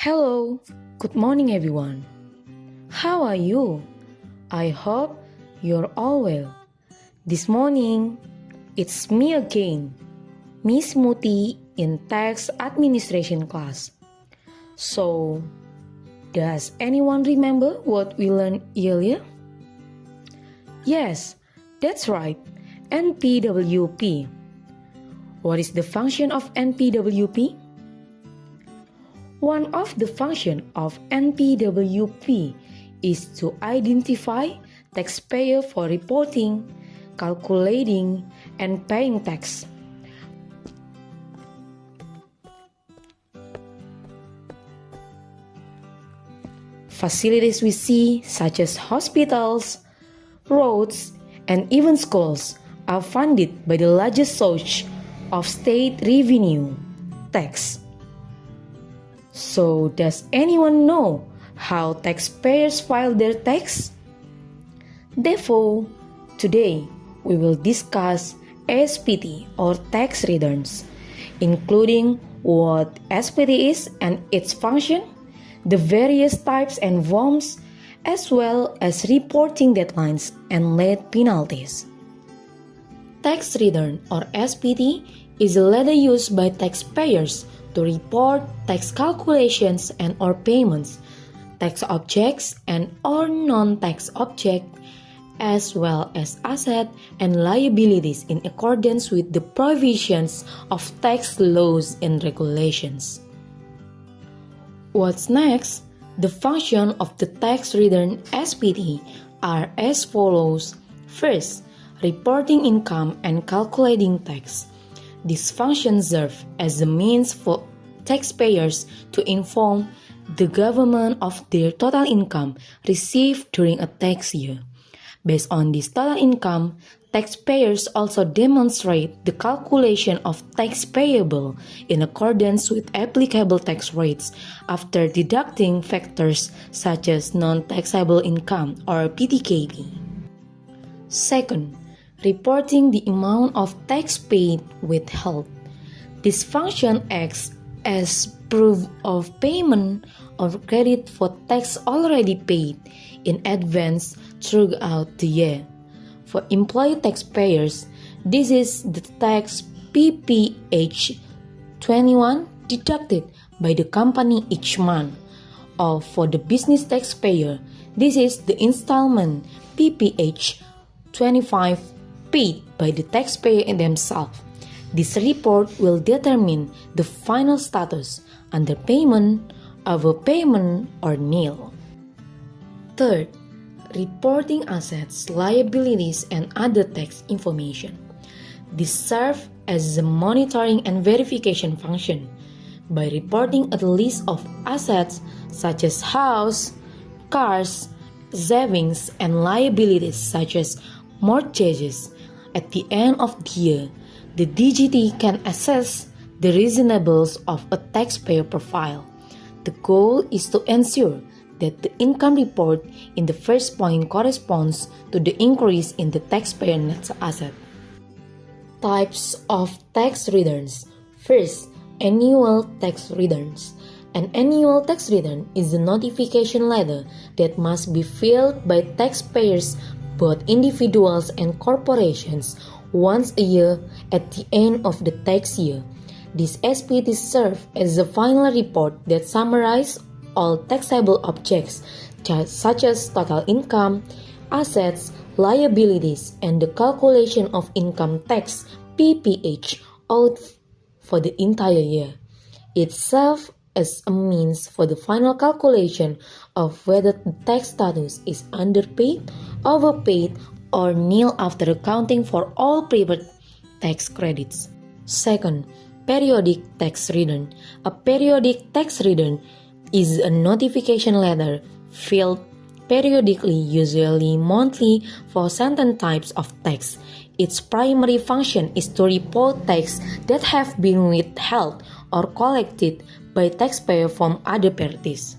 Hello, good morning everyone. How are you? I hope you're all well. This morning, it's me again, Miss Muti in Tax Administration class. So, does anyone remember what we learned earlier? Yes, that's right, NPWP. What is the function of NPWP? One of the functions of NPWP is to identify taxpayer for reporting, calculating, and paying tax. Facilities we see, such as hospitals, roads, and even schools, are funded by the largest source of state revenue, tax. So, does anyone know how taxpayers file their tax? Therefore, today we will discuss SPT or tax returns, including what SPT is and its function, the various types and forms, as well as reporting deadlines and late penalties. Tax return or SPT is a letter used by taxpayers to report tax calculations and or payments, tax objects and or non-tax object, as well as asset and liabilities in accordance with the provisions of tax laws and regulations. What's next? The function of the tax return SPT are as follows. First, reporting income and calculating tax. These functions serve as a means for taxpayers to inform the government of their total income received during a tax year. Based on this total income, taxpayers also demonstrate the calculation of tax payable in accordance with applicable tax rates after deducting factors such as non-taxable income or PTKP. Second, reporting the amount of tax paid withheld. This function acts as proof of payment or credit for tax already paid in advance throughout the year. For employee taxpayers, this is the tax PPH 21 deducted by the company each month. Or for the business taxpayer, this is the installment PPH 25 paid by the taxpayer themselves. This report will determine the final status underpayment, overpayment, or nil. Third, reporting assets, liabilities, and other tax information. This serves as a monitoring and verification function. By reporting a list of assets such as house, cars, savings, and liabilities such as mortgages, at the end of the year, the DGT can assess the reasonableness of a taxpayer profile. The goal is to ensure that the income report in the first point corresponds to the increase in the taxpayer net asset. Types of tax returns. First, annual tax returns. An annual tax return is a notification letter that must be filled by taxpayers, both individuals and corporations, once a year at the end of the tax year. This SPT serves as a final report that summarizes all taxable objects, such as total income, assets, liabilities, and the calculation of income tax PPH owed for the entire year. It serves as a means for the final calculation of whether the tax status is underpaid, overpaid, or nil after accounting for all prepaid tax credits. Second, periodic tax return. A periodic tax return is a notification letter filed periodically, usually monthly, for certain types of tax. Its primary function is to report tax that have been withheld or collected by taxpayer from other parties.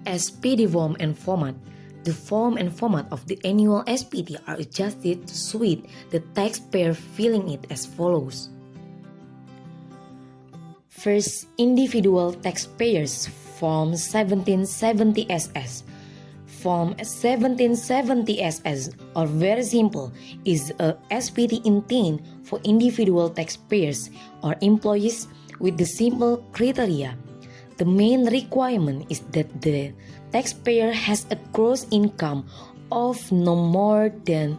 SPT form and format. The form and format of the annual SPT are adjusted to suit the taxpayer filling it as follows. First, individual taxpayers, Form 1770 SS. Form 1770 SS, or very simple, is a SPT intended for individual taxpayers or employees with the simple criteria. The main requirement is that the taxpayer has a gross income of no more than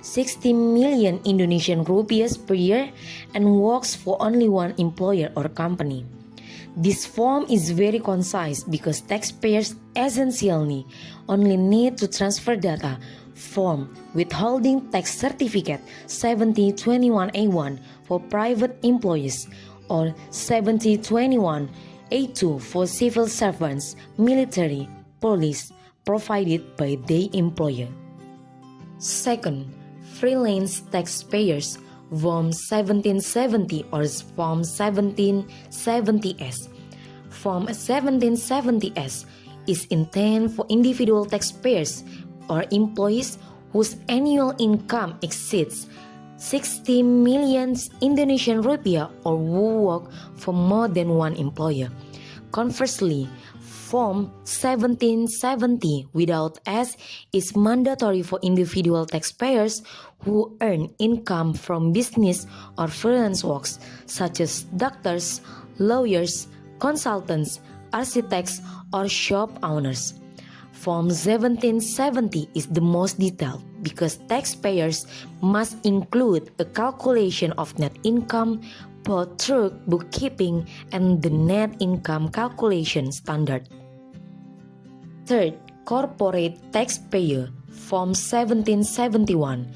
60 million Indonesian rupiahs per year and works for only one employer or company. This form is very concise because taxpayers essentially only need to transfer data from withholding tax certificate 7021A1 for private employees or 7021A2 for civil servants, military, police, provided by the employer. Second, freelance taxpayers, Form 1770 or Form 1770S. Form 1770S is intended for individual taxpayers or employees whose annual income exceeds 60 million Indonesian rupiah or who work for more than one employer. Conversely, Form 1770 without S is mandatory for individual taxpayers who earn income from business or freelance works such as doctors, lawyers, consultants, architects, or shop owners. Form 1770 is the most detailed because taxpayers must include a calculation of net income both through bookkeeping and the net income calculation standard. Third, corporate taxpayer, Form 1771.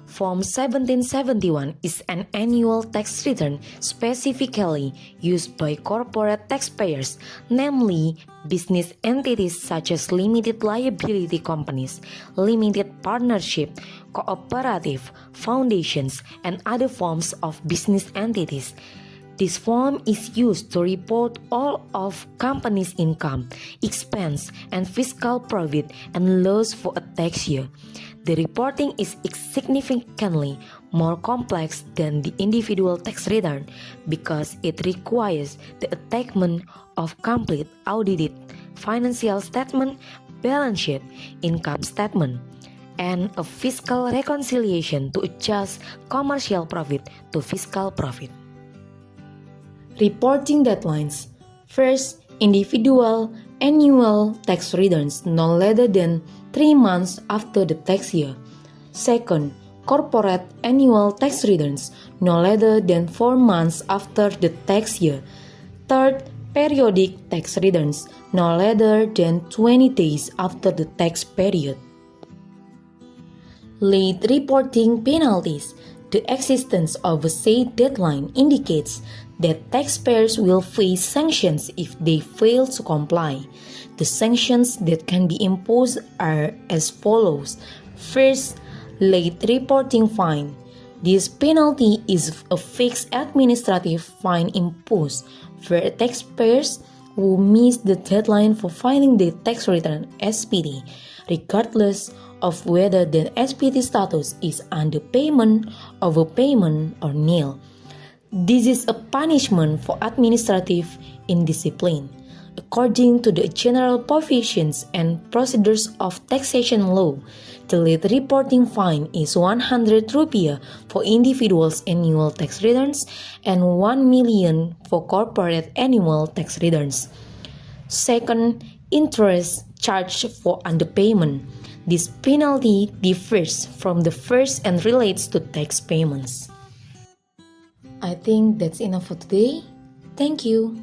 Form 1771 is an annual tax return specifically used by corporate taxpayers, namely business entities such as limited liability companies, limited partnership, cooperative, foundations, and other forms of business entities. This form is used to report all of company's income, expense, and fiscal profit and loss for a tax year. The reporting is significantly more complex than the individual tax return because it requires the attachment of complete audited financial statement, balance sheet, income statement, and a fiscal reconciliation to adjust commercial profit to fiscal profit. Reporting deadlines. First, individual annual tax returns no later than 3 months after the tax year. Second, corporate annual tax returns no later than 4 months after the tax year. Third, periodic tax returns no later than 20 days after the tax period. Late reporting penalties. The existence of a said deadline indicates that taxpayers will face sanctions if they fail to comply. The sanctions that can be imposed are as follows. First, late reporting fine. This penalty is a fixed administrative fine imposed for taxpayers who miss the deadline for filing their tax return (SPT), regardless of whether the SPT status is underpayment, overpayment, or nil. This is a punishment for administrative indiscipline. According to the general provisions and procedures of taxation law, the late reporting fine is 100 rupiah for individuals' annual tax returns and 1 million for corporate annual tax returns. Second, interest charged for underpayment. This penalty differs from the first and relates to tax payments. I think that's enough for today. Thank you.